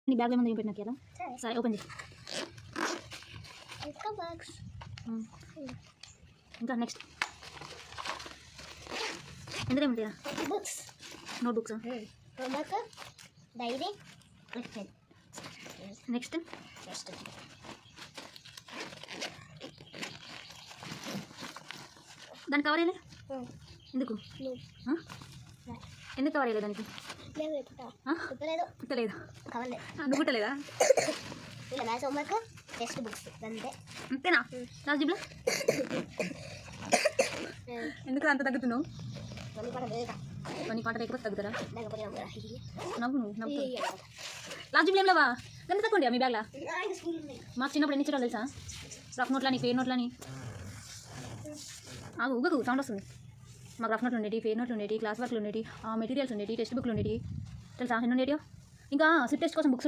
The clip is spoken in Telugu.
నీ బ్యాగ్లో ఏమైనా పెట్టినా కదా సరే ఓపెన్ చేయి ఇంకా నెక్స్ట్ ఎందులో ఏమిటా books notebooks homework diary next దానికి కవర్ వేయలే ఎందుకు ఎందుకు కవర్ వేయలేదు దానికి పుట్టలేదు నువ్వు పుట్టలేదా ఇలా మ్యాథ్స్ హోంవర్క్ టెక్స్ట్ బుక్స్ అంతే అంతేనా లాస్ట్ జిప్లో ఎందుకు అంత తగ్గుతున్నావు కొన్ని పాట లేకపోతే తగ్గుతారా నవ్వు నవ్వు లాస్ట్ జిప్లో ఏం లేవా ఎంత తక్కువ మీ బ్యాగ్లా మాకు చిన్నప్పుడు ఎన్ని ఇచ్చారో తెలుసా రఫ్ నోట్లని ఫెయిర్ నోట్లని ఊగకు సౌండ్ వస్తుంది మాకు రఫ్ నోట్లు ఉండేవి ఫెయిర్ నోట్లు ఉండేవి క్లాస్ వర్క్లు ఉండేవి మెటీరియల్స్ ఉండేవి టెక్స్ట్ బుక్లు ఉండేవి తెలుసా ఎన్ని ఉండేవి ఇంకా స్లిప్ టెస్ట్ కోసం బుక్స్ ఉండేవి